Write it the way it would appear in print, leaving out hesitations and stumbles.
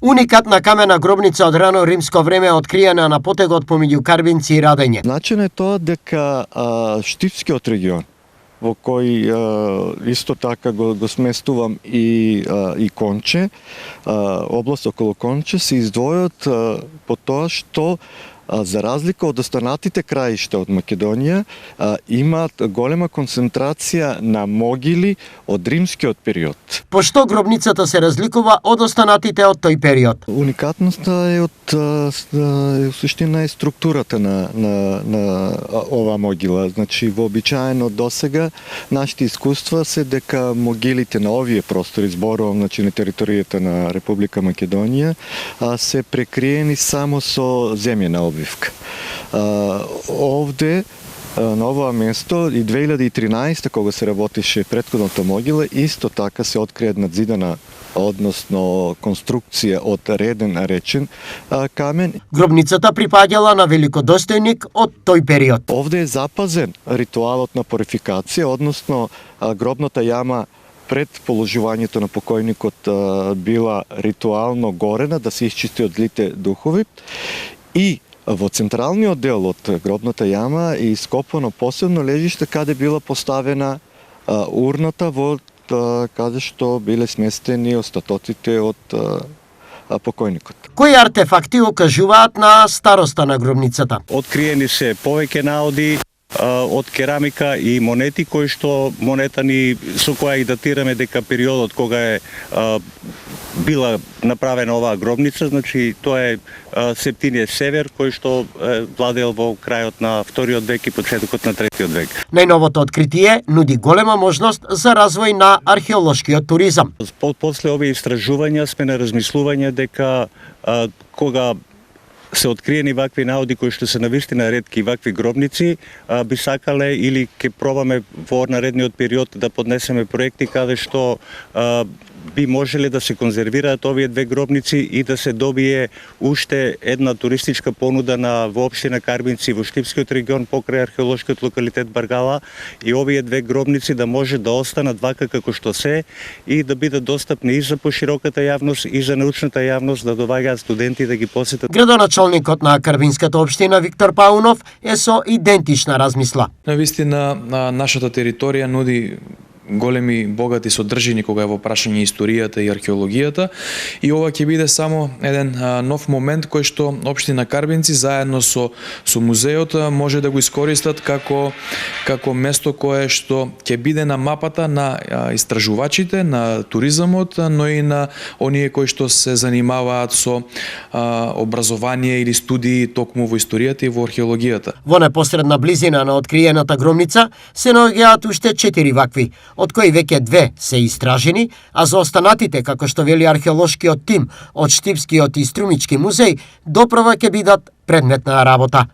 Уникатна камена гробница од рано римско време откриена на потегот помеѓу Карбинци и Радење. Значено е тоа дека Штипскиот регион, во кој исто така го сместувам и Конче, област околу Конче, се издвојат по тоа што за разлика од останатите краишта од Македонија, имаат голема концентрација на могили од римскиот период. По што гробницата се разликува од останатите од тој период? Уникатноста е од суштина е структурата на ова могила. Значи, вообичаено досега нашите искуства се дека могилите на овие простори, зборувам, значи на територијата на Република Македонија, се прекриени само со земјена обвивка. Овде, на ова место, и 2013, кога се работеше претходната могила, исто така се открие една зидана, односно конструкција од реден речен камен. Гробницата припаѓала на великодостојник од тој период. Овде е запазен ритуалот на порификација, односно гробната јама пред положувањето на покојникот била ритуално горена да се исчисти од злите духови, и во централниот дел од гробната јама е ископано посебно лежиште каде била поставена урната каде што биле сместени остатоците од покојникот. Кои артефакти укажуваат на староста на гробницата? Откриени се повеќе наоди од керамика и монети кои што монета со која и датираме дека периодот кога е била направена оваа гробница, значи тоа е Септиније Север, кој што владеел во крајот на вториот век и почетокот на третиот век. Најновото откритие нуди голема можност за развој на археолошкиот туризам. После овие истражувања сме на размислување дека кога се откриени вакви наоди кои што се навистина ретки вакви гробници, би сакале или ќе пробаме во наредниот период да поднесеме проекти каде што би можеле да се конзервираат овие две гробници и да се добие уште една туристичка понуда во општина Карбинци во Штипскиот регион покрај археолошкиот локалитет Баргала, и овие две гробници да може да останат вака како што се и да бидат достапни и за пошироката јавност и за научната јавност, да доаѓаат студенти да ги посетат. Градоначалникот на Карбинската општина Виктор Паунов е со идентична размисла. Навистина нашата територија нуди големи богати содржини кога е во прашање историјата и археологијата, и ова ќе биде само еден нов момент кој што општина Карбинци заедно со музеот може да го искористат како место кое што ќе биде на мапата на истражувачите, на туризамот, но и на оние кои што се занимаваат со образование или студии токму во историјата и во археологијата. Во непосредна близина на откриената гробница се наоѓаат уште 4 вакви, од кои веќе 2 се истражени, а за останатите, како што вели археолошкиот тим од Штипскиот и Струмички музеј, доправа ќе бидат предмет на работа.